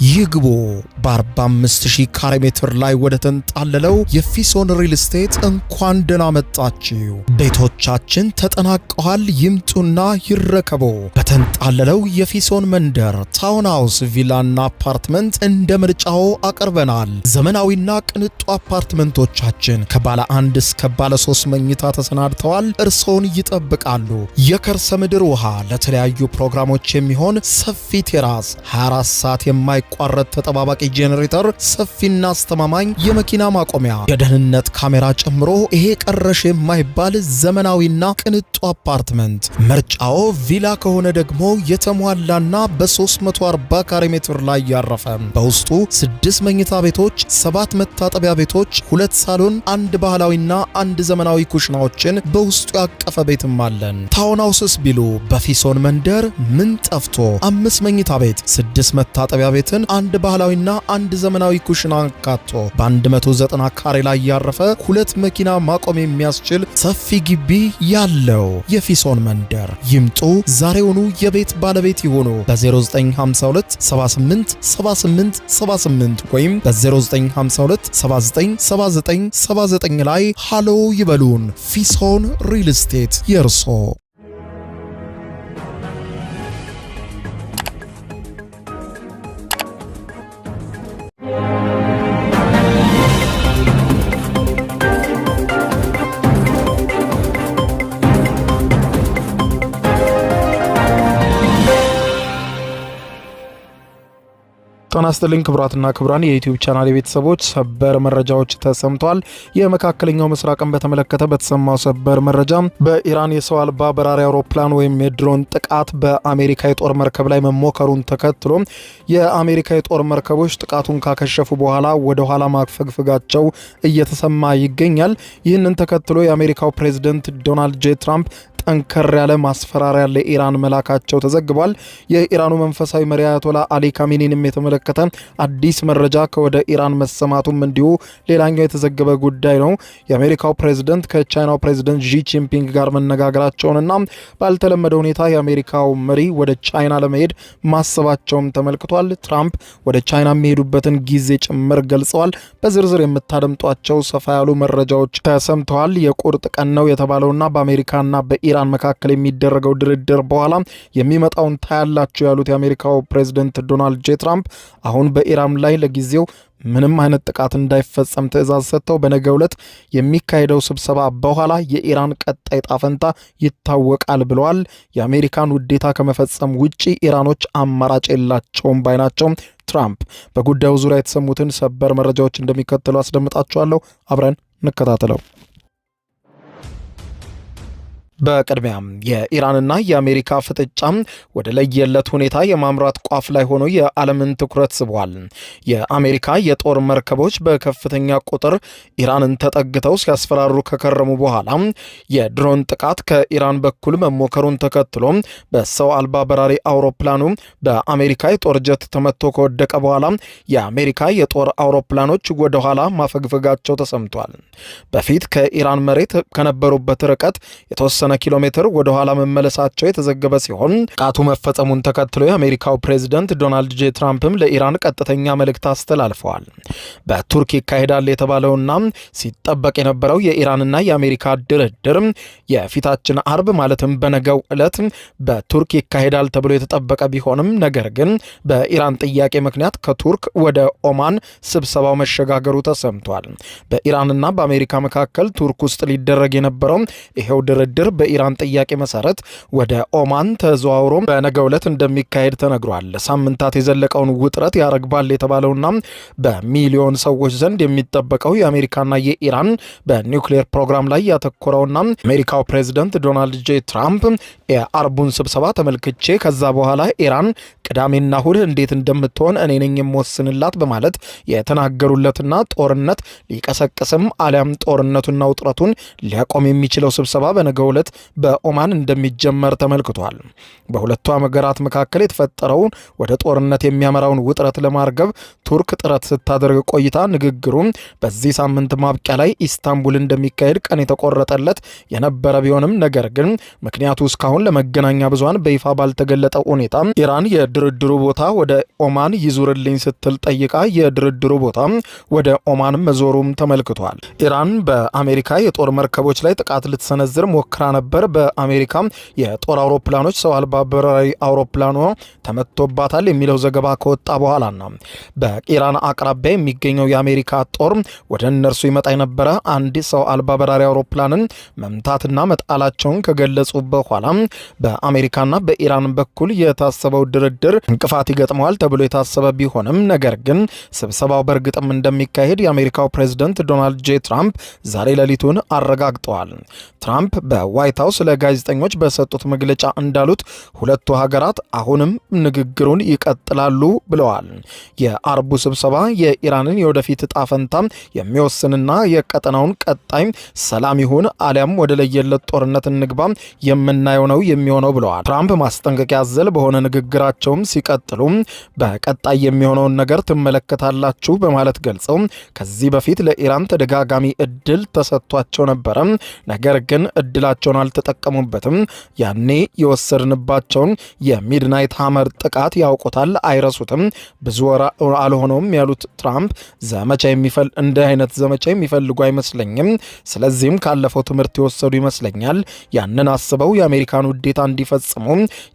ይግቡ በ45000 ካሬ ሜትር ላይ ወደ ተንጣለለው የፊሶን ሪል ስቴት እንኳን ደህና መጣችሁ። ቤቶቻችን ተጠናቀዋል። ይምጡና ይረከቡ። በተንጣለለው የፊሶን መንደር ታውን ሃውስ፣ ቪላና አፓርትመንት እንደ ምርጫው አቀርበናል። ዘመናዊና ቅንጡ አፓርትመንቶቻችን ከባለ 1 እስከ ባለ 3 መኝታ ተሰናድተዋል። እርሶን ይጠብቃሉ። የከርሰ ምድር ውሃ፣ ለተለያዩ ፕሮግራሞች የሚሆን ሰፊ ቴራስ፣ 24 ሰዓት የማይቋረጥ ተጠባባቂ ጄኔሬተር፣ ሰፊና አስተማማኝ የመኪና ማቆሚያ፣ የደህንነት ካሜራ ጨምሮ ይሄ ቀረሽ የማይባል ዘመናዊና ቅንጡ አፓርትመንት። ምርጫው ቪላ ከሆነ ደግሞ የተሟላና በ340 ካሬ ሜትር ላይ ያረፈ በውስጡ 6 መኝታ ቤቶች፣ 7 መታጠቢያ ቤቶች፣ 2 ሳሎን፣ 1 ባህላዊና 1 ዘመናዊ ኩሽናዎችን በውስጡ ያቀፈ ቤትም አለን። ታውን ሃውስስ ቢሉ በፊሶን መንደር ምን ጠፍቶ 5 መኝታ ቤት፣ 6 መታጠቢያ ቤትን፣ 1 ባህላዊና 1 ዘመናዊ ኩሽና አካቶ በ190 ካሬ ላይ ያረፈ 2 መኪና ማቆም የሚያስችል ሰፊ ግቢ ያለው የፊሶን መንደር። ይምጡ፣ ዛሬውኑ የቤት ባለቤት ይሆኑ። በ0952 78 78 78 ወይም በ0952 79 79 79 ላይ ሃሎ ይበሉን። ፊሶን ሪል ስቴት የርሶ። ጤና ይስጥልኝ ክቡራትና ክቡራን የዩቲዩብ ቻናል ቤተሰቦች፣ ሰበር መረጃዎች ተሰምቷል። የመካከለኛው ምስራቅን በተመለከተ በተሰማው ሰበር መረጃ በኢራን የሰው አልባ በራሪ አውሮፕላን ወይም የድሮን ጥቃት በአሜሪካ የጦር መርከብ ላይ መሞከሩን ተከትሎ የአሜሪካ የጦር መርከቦች ጥቃቱን ካከሸፉ በኋላ ወደ ኋላ ማፈግፈጋቸው እየተሰማ ይገኛል። ይህንን ተከትሎ የአሜሪካው ፕሬዝዳንት ዶናልድ ጄ ትራምፕ ጠንከር ያለ ማስፈራሪያ ለኢራን መላካቸው ተዘግቧል። የኢራኑ መንፈሳዊ መሪ አያቶላ አሊ ካሜኒንም የተመለከተ አዲስ መረጃ ከወደ ኢራን መሰማቱም እንዲሁ ሌላኛው የተዘገበ ጉዳይ ነው። የአሜሪካው ፕሬዝዳንት ከቻይናው ፕሬዝዳንት ዢ ጂንፒንግ ጋር መነጋገራቸውንና ባልተለመደ ሁኔታ የአሜሪካው መሪ ወደ ቻይና ለመሄድ ማሰባቸውም ተመልክቷል። ትራምፕ ወደ ቻይና የሚሄዱበትን ጊዜ ጭምር ገልጸዋል። በዝርዝር የምታደምጧቸው ሰፋ ያሉ መረጃዎች ተሰምተዋል። የቁርጥ ቀን ነው የተባለውና በአሜሪካና በኢራን መካከል የሚደረገው ድርድር በኋላ የሚመጣውን ታያላችሁ ያሉት የአሜሪካው ፕሬዝዳንት ዶናልድ ጄ ትራምፕ አሁን በኢራን ላይ ለጊዜው ምንም አይነት ጥቃት እንዳይፈጸም ትዕዛዝ ሰጥተው በነገው ዕለት የሚካሄደው ስብሰባ በኋላ የኢራን ቀጣይ ጣፈንታ ይታወቃል ብለዋል። የአሜሪካን ውዴታ ከመፈጸም ውጪ ኢራኖች አማራጭ የላቸውም ባይ ናቸው ትራምፕ። በጉዳዩ ዙሪያ የተሰሙትን ሰበር መረጃዎች እንደሚከተለው አስደምጣችኋለሁ። አብረን እንከታተለው። በቅድሚያም የኢራንና የአሜሪካ ፍጥጫ ወደ ለየለት ሁኔታ የማምራት ቋፍ ላይ ሆኖ የዓለምን ትኩረት ስቧል። የአሜሪካ የጦር መርከቦች በከፍተኛ ቁጥር ኢራንን ተጠግተው ሲያስፈራሩ ከከረሙ በኋላ የድሮን ጥቃት ከኢራን በኩል መሞከሩን ተከትሎ በሰው አልባ በራሪ አውሮፕላኑ በአሜሪካ የጦር ጀት ተመቶ ከወደቀ በኋላ የአሜሪካ የጦር አውሮፕላኖች ወደ ኋላ ማፈግፈጋቸው ተሰምቷል። በፊት ከኢራን መሬት ከነበሩበት ርቀት የተወሰነ ኪሎ ሜትር ወደ ኋላ መመለሳቸው የተዘገበ ሲሆን ጥቃቱ መፈጸሙን ተከትሎ የአሜሪካው ፕሬዝዳንት ዶናልድ ጄ ትራምፕም ለኢራን ቀጥተኛ መልእክት አስተላልፈዋል። በቱርክ ይካሄዳል የተባለውና ሲጠበቅ የነበረው የኢራንና የአሜሪካ ድርድር የፊታችን አርብ ማለትም በነገው ዕለት በቱርክ ይካሄዳል ተብሎ የተጠበቀ ቢሆንም ነገር ግን በኢራን ጥያቄ ምክንያት ከቱርክ ወደ ኦማን ስብሰባው መሸጋገሩ ተሰምቷል። በኢራንና በአሜሪካ መካከል ቱርክ ውስጥ ሊደረግ የነበረው ይሄው ድርድር በኢራን ጥያቄ መሰረት ወደ ኦማን ተዘዋውሮ በነገው ዕለት እንደሚካሄድ ተነግሯል። ሳምንታት የዘለቀውን ውጥረት ያረግባል የተባለውና በሚሊዮን ሰዎች ዘንድ የሚጠበቀው የአሜሪካና የኢራን በኒውክሌር ፕሮግራም ላይ ያተኮረውና አሜሪካው ፕሬዝዳንት ዶናልድ ጄ ትራምፕ የአርቡን ስብሰባ ተመልክቼ ከዛ በኋላ ኢራን ቅዳሜና እሁድ እንዴት እንደምትሆን እኔ ነኝ የምወስንላት በማለት የተናገሩለትና ጦርነት ሊቀሰቅስም አሊያም ጦርነቱና ውጥረቱን ሊያቆም የሚችለው ስብሰባ በነገው ዕለት ጦርነት በኦማን እንደሚጀመር ተመልክቷል። በሁለቱ ሀገራት መካከል የተፈጠረውን ወደ ጦርነት የሚያመራውን ውጥረት ለማርገብ ቱርክ ጥረት ስታደርግ ቆይታ ንግግሩ በዚህ ሳምንት ማብቂያ ላይ ኢስታንቡል እንደሚካሄድ ቀን የተቆረጠለት የነበረ ቢሆንም ነገር ግን ምክንያቱ እስካሁን ለመገናኛ ብዙሃን በይፋ ባልተገለጠው ሁኔታ ኢራን የድርድሩ ቦታ ወደ ኦማን ይዙርልኝ ስትል ጠይቃ የድርድሩ ቦታ ወደ ኦማን መዞሩም ተመልክቷል። ኢራን በአሜሪካ የጦር መርከቦች ላይ ጥቃት ልትሰነዝር ሞክራ ነበር። በአሜሪካ የጦር አውሮፕላኖች ሰው አልባ በራሪ አውሮፕላኗ ተመቶባታል የሚለው ዘገባ ከወጣ በኋላና በኢራን አቅራቢያ የሚገኘው የአሜሪካ ጦር ወደ እነርሱ ይመጣ የነበረ አንድ ሰው አልባ በራሪ አውሮፕላንን መምታትና መጣላቸውን ከገለጹ በኋላ በአሜሪካና በኢራን በኩል የታሰበው ድርድር እንቅፋት ይገጥመዋል ተብሎ የታሰበ ቢሆንም ነገር ግን ስብሰባው በእርግጥም እንደሚካሄድ የአሜሪካው ፕሬዝደንት ዶናልድ ጄ ትራምፕ ዛሬ ሌሊቱን አረጋግጠዋል። ትራምፕ በዋይት ሃውስ ለጋዜጠኞች በሰጡት መግለጫ እንዳሉት ሁለቱ ሀገራት አሁንም ንግግሩን ይቀጥላሉ ብለዋል። የአርቡ ስብሰባ የኢራንን የወደፊት ዕጣ ፈንታ የሚወስንና የቀጠናውን ቀጣይ ሰላም ይሁን አሊያም ወደ ለየለት ጦርነት እንግባ የምናየው ነው የሚሆነው ብለዋል። ትራምፕ ማስጠንቀቂያ አዘል በሆነ ንግግራቸውም ሲቀጥሉ በቀጣይ የሚሆነውን ነገር ትመለከታላችሁ በማለት ገልጸው ከዚህ በፊት ለኢራን ተደጋጋሚ እድል ተሰጥቷቸው ነበረ፣ ነገር ግን እድላቸውን አልተጠቀሙበትም። ያኔ የወሰድንባቸውን የሚድናይት ሃመር ጥቃት ያውቁታል፣ አይረሱትም። ብዙ ወራ አልሆነውም ያሉት ትራምፕ እንደ አይነት ዘመቻ የሚፈልጉ አይመስለኝም። ስለዚህም ካለፈው ትምህርት የወሰዱ ይመስለኛል። ያንን አስበው የአሜሪካን ውዴታ እንዲፈጽሙ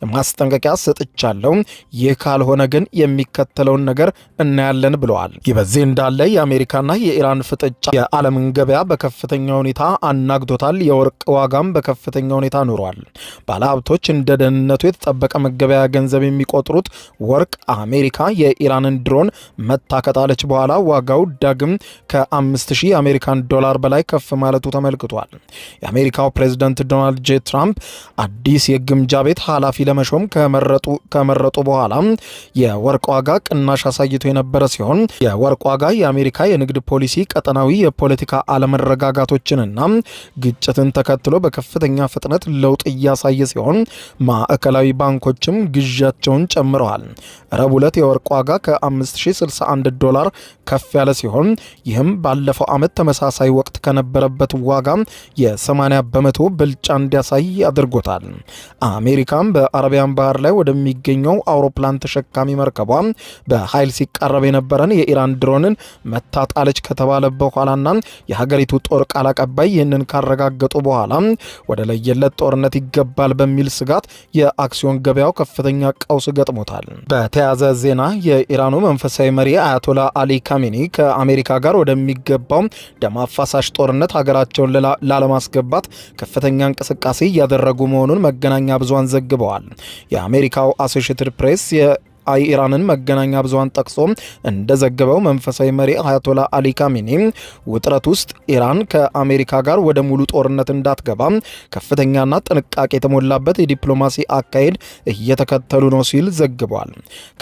የማስጠንቀቂያ ሰጥቻለሁ። ይህ ካልሆነ ግን የሚከተለውን ነገር እናያለን ብለዋል። ይህ በዚህ እንዳለ የአሜሪካና የኢራን ፍጥጫ የዓለምን ገበያ በከፍተኛ ሁኔታ አናግቶታል። የወርቅ ዋጋም በከፍተኛ ሁኔታ ኑሯል። ባለሀብቶች እንደ ደህንነቱ የተጠበቀ መገበያ ገንዘብ የሚቆጥሩት ወርቅ አሜሪካ የኢራንን ድሮን መታከጣለች በኋላ ዋጋው ዳግም ከ5000 የአሜሪካን ዶላር በላይ ከፍ ማለቱ ተመልክቷል። የአሜሪካው ፕሬዝደንት ዶናልድ ጄ ትራምፕ አዲስ የግምጃ ቤት ኃላፊ ለመሾም ከመረጡ በኋላ የወርቅ ዋጋ ቅናሽ አሳይቶ የነበረ ሲሆን የወርቅ ዋጋ የአሜሪካ የንግድ ፖሊሲ ቀጠናዊ የፖለቲካ አለመረጋጋቶችንና ግጭትን ተከትሎ በከፍተኛ ፍጥነት ለውጥ እያሳየ ሲሆን ማዕከላዊ ባንኮችም ግዢያቸውን ጨምረዋል። ረቡዕ ዕለት የወርቅ ዋጋ ከ5061 ዶላር ከፍ ያለ ሲሆን ይህም ባለፈው ዓመት ተመሳሳይ ወቅት ከነበረበት ዋጋ የ80 በመቶ ብልጫ እንዲያሳይ አድርጎታል። አሜሪካም በአረቢያን ባህር ላይ ወደሚገኘው አውሮፕላን ተሸካሚ መርከቧ በኃይል ሲቃረብ የነበረን የኢራን ድሮንን መታጣለች ከተባለ በኋላና የሀገሪቱ ጦር ቃል አቀባይ ይህንን ካረጋገጡ በኋላ ወደ ለየለት ጦርነት ይገባል በሚል ስጋት የአክሲዮን ገበያው ከፍተኛ ቀውስ ገጥሞታል። በተያያዘ ዜና የኢራኑ መንፈሳዊ መሪ አያቶላ አሊ ካሜኒ ከአሜሪካ ጋር ወደሚገባው ደም አፋሳሽ ጦርነት ሀገራቸውን ላለማስገባት ከፍተኛ እንቅስቃሴ እያደረጉ መሆኑን መገናኛ ብዙሃን ዘግበዋል። የአሜሪካው አሶሺየትድ ፕሬስ የኢራንን መገናኛ ብዙሃን ጠቅሶ እንደዘገበው መንፈሳዊ መሪ አያቶላ አሊ ካሜኒ ውጥረት ውስጥ ኢራን ከአሜሪካ ጋር ወደ ሙሉ ጦርነት እንዳትገባ ከፍተኛና ጥንቃቄ የተሞላበት የዲፕሎማሲ አካሄድ እየተከተሉ ነው ሲል ዘግቧል።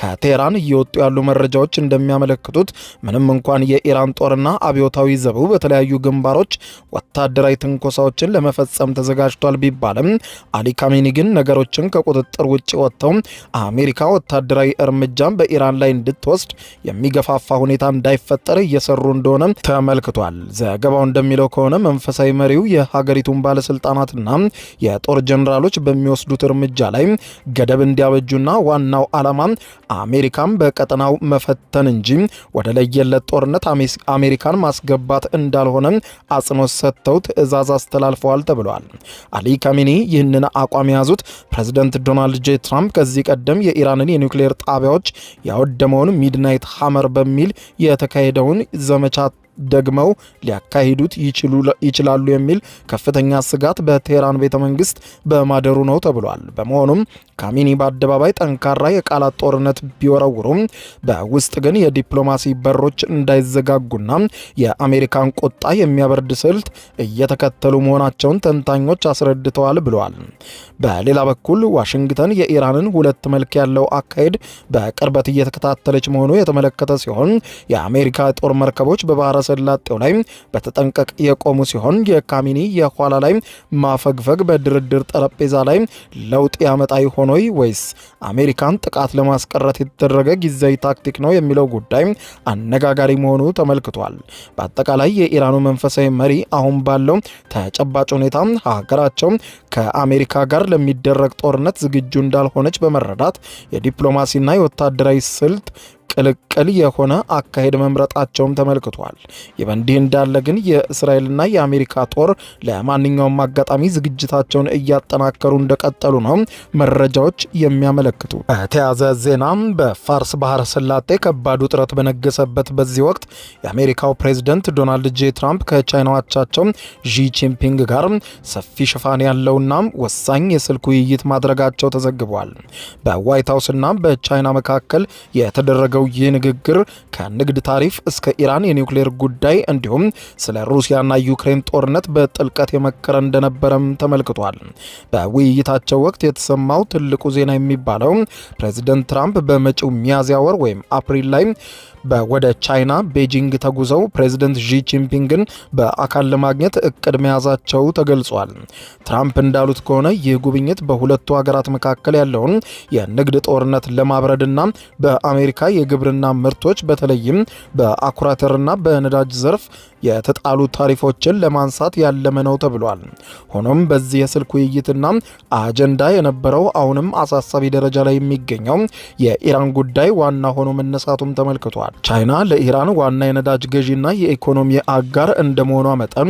ከቴህራን እየወጡ ያሉ መረጃዎች እንደሚያመለክቱት ምንም እንኳን የኢራን ጦርና አብዮታዊ ዘቡ በተለያዩ ግንባሮች ወታደራዊ ትንኮሳዎችን ለመፈጸም ተዘጋጅቷል ቢባልም አሊ ካሜኒ ግን ነገሮችን ከቁጥጥር ውጭ ወጥተው አሜሪካ ወታደራዊ እርምጃን በኢራን ላይ እንድትወስድ የሚገፋፋ ሁኔታ እንዳይፈጠር እየሰሩ እንደሆነ ተመልክቷል። ዘገባው እንደሚለው ከሆነ መንፈሳዊ መሪው የሀገሪቱን ባለስልጣናትና የጦር ጀነራሎች በሚወስዱት እርምጃ ላይ ገደብ እንዲያበጁና ዋናው ዓላማ አሜሪካን በቀጠናው መፈተን እንጂ ወደ ለየለት ጦርነት አሜሪካን ማስገባት እንዳልሆነ አጽንኦት ሰጥተው ትዕዛዝ አስተላልፈዋል ተብሏል። አሊ ካሜኒ ይህንን አቋም የያዙት ፕሬዝደንት ዶናልድ ጄ ትራምፕ ከዚህ ቀደም የኢራንን የኒውክሌር ጣቢያዎች ያወደመውን ሚድናይት ሃመር በሚል የተካሄደውን ዘመቻ ደግመው ሊያካሂዱት ይችላሉ የሚል ከፍተኛ ስጋት በቴህራን ቤተ መንግስት በማደሩ ነው ተብሏል። በመሆኑም ካሚኒ በአደባባይ ጠንካራ የቃላት ጦርነት ቢወረውሩም በውስጥ ግን የዲፕሎማሲ በሮች እንዳይዘጋጉና የአሜሪካን ቁጣ የሚያበርድ ስልት እየተከተሉ መሆናቸውን ተንታኞች አስረድተዋል ብለዋል። በሌላ በኩል ዋሽንግተን የኢራንን ሁለት መልክ ያለው አካሄድ በቅርበት እየተከታተለች መሆኑ የተመለከተ ሲሆን የአሜሪካ ጦር መርከቦች በባህረ ሰላጤው ላይ በተጠንቀቅ የቆሙ ሲሆን የካሚኒ የኋላ ላይ ማፈግፈግ በድርድር ጠረጴዛ ላይ ለውጥ ያመጣ ይሆኖይ ወይስ አሜሪካን ጥቃት ለማስቀረት የተደረገ ጊዜያዊ ታክቲክ ነው የሚለው ጉዳይ አነጋጋሪ መሆኑ ተመልክቷል። በአጠቃላይ የኢራኑ መንፈሳዊ መሪ አሁን ባለው ተጨባጭ ሁኔታ ሀገራቸው ከአሜሪካ ጋር ለሚደረግ ጦርነት ዝግጁ እንዳልሆነች በመረዳት የዲፕሎማሲና የወታደራዊ ስልት ቅልቅል የሆነ አካሄድ መምረጣቸውም ተመልክቷል። ይህ በእንዲህ እንዳለ ግን የእስራኤልና የአሜሪካ ጦር ለማንኛውም አጋጣሚ ዝግጅታቸውን እያጠናከሩ እንደቀጠሉ ነው መረጃዎች የሚያመለክቱ። በተያዘ ዜናም በፋርስ ባህረ ሰላጤ ከባድ ውጥረት በነገሰበት በዚህ ወቅት የአሜሪካው ፕሬዝደንት ዶናልድ ጄ ትራምፕ ከቻይናው አቻቸው ዢ ጂንፒንግ ጋር ሰፊ ሽፋን ያለውና ወሳኝ የስልክ ውይይት ማድረጋቸው ተዘግቧል። በዋይት ሀውስና በቻይና መካከል የተደረገው ይህ ንግግር ከንግድ ታሪፍ እስከ ኢራን የኒውክሌር ጉዳይ እንዲሁም ስለ ሩሲያና ዩክሬን ጦርነት በጥልቀት የመከረ እንደነበረም ተመልክቷል። በውይይታቸው ወቅት የተሰማው ትልቁ ዜና የሚባለው ፕሬዚደንት ትራምፕ በመጪው ሚያዝያ ወር ወይም አፕሪል ላይ ወደ ቻይና ቤጂንግ ተጉዘው ፕሬዚደንት ዢ ጂንፒንግን በአካል ለማግኘት እቅድ መያዛቸው ተገልጿል። ትራምፕ እንዳሉት ከሆነ ይህ ጉብኝት በሁለቱ ሀገራት መካከል ያለውን የንግድ ጦርነት ለማብረድና በአሜሪካ የግብርና ምርቶች በተለይም በአኩሪ አተርና በነዳጅ ዘርፍ የተጣሉ ታሪፎችን ለማንሳት ያለመ ነው ተብሏል። ሆኖም በዚህ የስልክ ውይይትና አጀንዳ የነበረው አሁንም አሳሳቢ ደረጃ ላይ የሚገኘው የኢራን ጉዳይ ዋና ሆኖ መነሳቱም ተመልክቷል። ቻይና ለኢራን ዋና የነዳጅ ገዢና የኢኮኖሚ አጋር እንደመሆኗ መጠን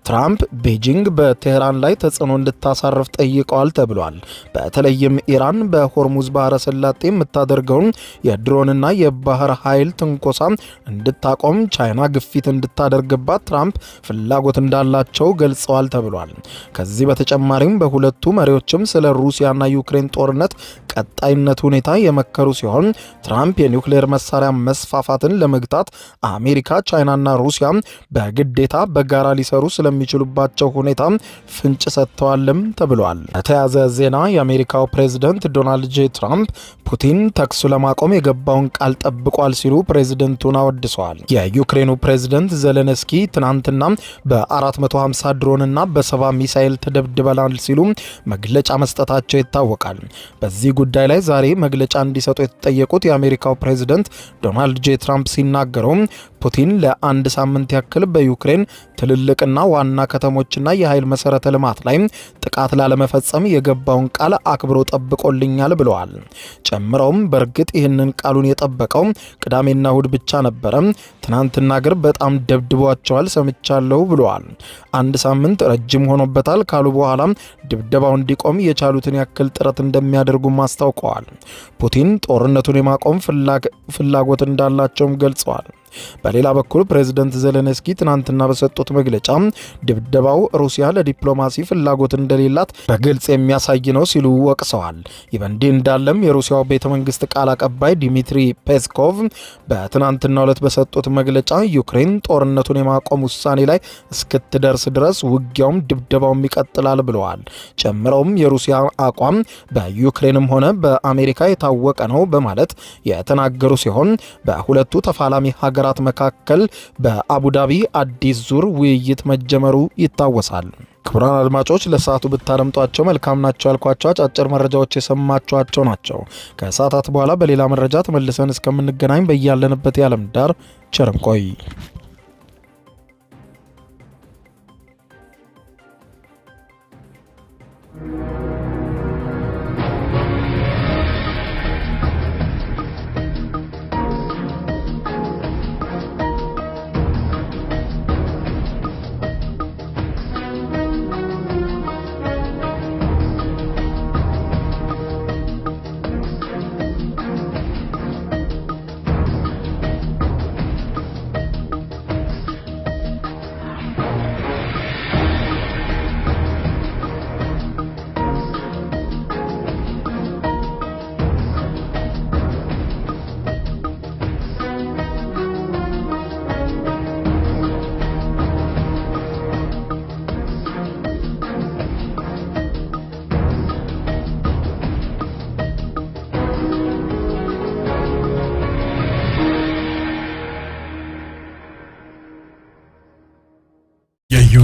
ትራምፕ ቤጂንግ በቴህራን ላይ ተጽዕኖ እንድታሳርፍ ጠይቀዋል ተብሏል። በተለይም ኢራን በሆርሙዝ ባህረ ሰላጤ የምታደርገውን የድሮንና የባህር ኃይል ትንኮሳ እንድታቆም ቻይና ግፊት እንድታደርግባት ትራምፕ ፍላጎት እንዳላቸው ገልጸዋል ተብሏል። ከዚህ በተጨማሪም በሁለቱ መሪዎችም ስለ ሩሲያና ዩክሬን ጦርነት ቀጣይነት ሁኔታ የመከሩ ሲሆን ትራምፕ የኒውክሌር መሳሪያ መስፋፋትን ለመግታት አሜሪካ፣ ቻይናና ሩሲያ በግዴታ በጋራ ሊሰሩ ስለሚችሉባቸው ሁኔታ ፍንጭ ሰጥተዋልም ተብሏል። በተያዘ ዜና የአሜሪካው ፕሬዝደንት ዶናልድ ጄ ትራምፕ ፑቲን ተኩስ ለማቆም የገባውን ቃል ጠብቋል ሲሉ ፕሬዝደንቱን አወድሰዋል። የዩክሬኑ ፕሬዝደንት ዘለንስኪ ትናንትና በ450 ድሮንና በ70 ሚሳኤል ተደብድበናል ሲሉ መግለጫ መስጠታቸው ይታወቃል። በዚህ ጉዳይ ላይ ዛሬ መግለጫ እንዲሰጡ የተጠየቁት የአሜሪካው ፕሬዝደንት ዶናልድ ጄ ትራምፕ ሲናገሩ ፑቲን ለአንድ ሳምንት ያክል በዩክሬን ትልልቅና ዋና ከተሞችና የኃይል መሰረተ ልማት ላይ ጥቃት ላለመፈጸም የገባውን ቃል አክብሮ ጠብቆልኛል ብለዋል። ጨምረውም በእርግጥ ይህንን ቃሉን የጠበቀው ቅዳሜና እሁድ ብቻ ነበረ፣ ትናንትና ግን በጣም ደብድቧቸዋል ሰምቻለሁ ብለዋል። አንድ ሳምንት ረጅም ሆኖበታል ካሉ በኋላ ድብደባው እንዲቆም የቻሉትን ያክል ጥረት እንደሚያደርጉም አስታውቀዋል። ፑቲን ጦርነቱን የማቆም ፍላጎት እንዳላቸውም ገልጸዋል። በሌላ በኩል ፕሬዝደንት ዘለንስኪ ትናንትና በሰጡት መግለጫ ድብደባው ሩሲያ ለዲፕሎማሲ ፍላጎት እንደሌላት በግልጽ የሚያሳይ ነው ሲሉ ወቅሰዋል። ይህ በእንዲህ እንዳለም የሩሲያው ቤተ መንግስት ቃል አቀባይ ዲሚትሪ ፔስኮቭ በትናንትናው ዕለት በሰጡት መግለጫ ዩክሬን ጦርነቱን የማቆም ውሳኔ ላይ እስክትደርስ ድረስ ውጊያውም ድብደባውም ይቀጥላል ብለዋል። ጨምረውም የሩሲያ አቋም በዩክሬንም ሆነ በአሜሪካ የታወቀ ነው በማለት የተናገሩ ሲሆን በሁለቱ ተፋላሚ ሀገራት መካከል በአቡዳቢ አዲስ ዙር ውይይት መጀመሩ ይታወሳል። ክቡራን አድማጮች ለሰዓቱ ብታደምጧቸው መልካም ናቸው ያልኳቸው አጫጭር መረጃዎች የሰማችኋቸው ናቸው። ከሰዓታት በኋላ በሌላ መረጃ ተመልሰን እስከምንገናኝ በያለንበት የዓለም ዳር ቸር እንቆይ።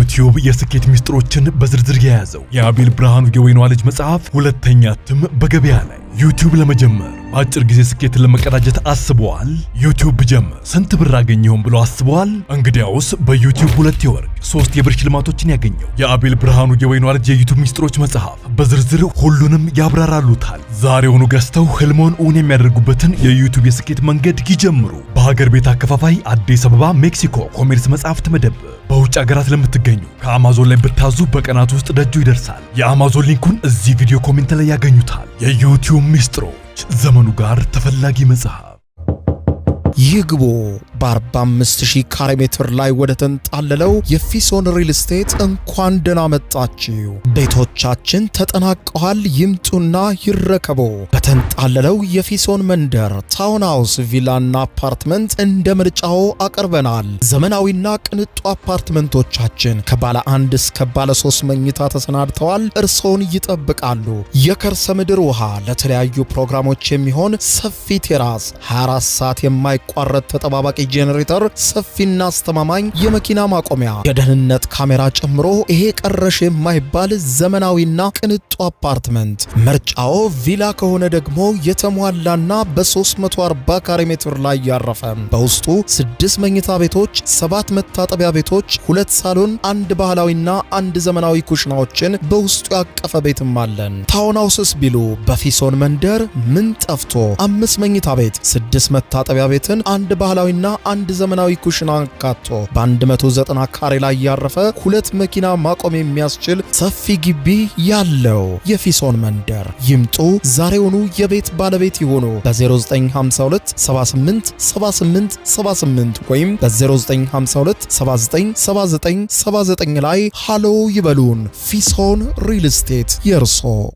የዩቲዩብ የስኬት ሚስጥሮችን በዝርዝር የያዘው የአቤል ብርሃኑ የወይኗ ልጅ መጽሐፍ ሁለተኛ እትም በገበያ ላይ። ዩቲዩብ ለመጀመር በአጭር ጊዜ ስኬትን ለመቀዳጀት አስበዋል? ዩቲዩብ ብጀምር ስንት ብር አገኘሁም ብሎ አስበዋል? እንግዲያውስ በዩቲዩብ 2 የወርቅ 3 የብር ሽልማቶችን ያገኘው የአቤል ብርሃኑ የወይኗ ልጅ የዩቲዩብ ሚስጥሮች መጽሐፍ በዝርዝር ሁሉንም ያብራራሉታል። ዛሬውኑ ገዝተው ህልሞን እውን የሚያደርጉበትን የዩቲዩብ የስኬት መንገድ ይጀምሩ። በሀገር ቤት አከፋፋይ አዲስ አበባ ሜክሲኮ ኮሜርስ መጽሐፍት መደብር። በውጭ ሀገራት ለምትገኙ ከአማዞን ላይ ብታዙ በቀናት ውስጥ ደጁ ይደርሳል። የአማዞን ሊንኩን እዚህ ቪዲዮ ኮሜንት ላይ ያገኙታል። የዩቲዩብ ሚስጥሮች፣ ዘመኑ ጋር ተፈላጊ መጽሐፍ። ይግቡ። በ45000 ካሬ ሜትር ላይ ወደ ተንጣለለው የፊሶን ሪል ስቴት እንኳን ደህና መጣችሁ። ቤቶቻችን ተጠናቀዋል። ይምጡና ይረከቡ። በተንጣለለው የፊሶን መንደር ታውን ሃውስ፣ ቪላና አፓርትመንት እንደ ምርጫው አቀርበናል። ዘመናዊና ቅንጡ አፓርትመንቶቻችን ከባለ 1 እስከ ባለ 3 መኝታ ተሰናድተዋል። እርሶን ይጠብቃሉ። የከርሰ ምድር ውሃ፣ ለተለያዩ ፕሮግራሞች የሚሆን ሰፊ ቴራስ፣ 24 ሰዓት የማይቋረጥ ተጠባባቂ ጄኔሬተር፣ ሰፊና አስተማማኝ የመኪና ማቆሚያ፣ የደህንነት ካሜራ ጨምሮ ይሄ ቀረሽ የማይባል ዘመናዊና ቅንጡ አፓርትመንት። ምርጫው ቪላ ከሆነ ደግሞ የተሟላና በ340 ካሬ ሜትር ላይ ያረፈ በውስጡ 6 መኝታ ቤቶች፣ 7 መታጠቢያ ቤቶች፣ 2 ሳሎን፣ 1 ባህላዊና 1 ዘመናዊ ኩሽናዎችን በውስጡ ያቀፈ ቤትም አለን። ታውን ሃውስስ ቢሉ በፊሶን መንደር ምን ጠፍቶ 5 መኝታ ቤት፣ 6 መታጠቢያ ቤትን፣ 1 ባህላዊና 1 ዘመናዊ ኩሽና አካቶ በ190 ካሬ ላይ ያረፈ 2 መኪና ማቆም የሚያስችል ሰፊ ግቢ ያለው የፊሶን መንደር። ይምጡ፣ ዛሬውኑ የቤት ባለቤት ይሆኑ። በ0952 78 78 78 ወይም በ0952 79 79 79 ላይ ሃሎ ይበሉን። ፊሶን ሪል ስቴት የርሶ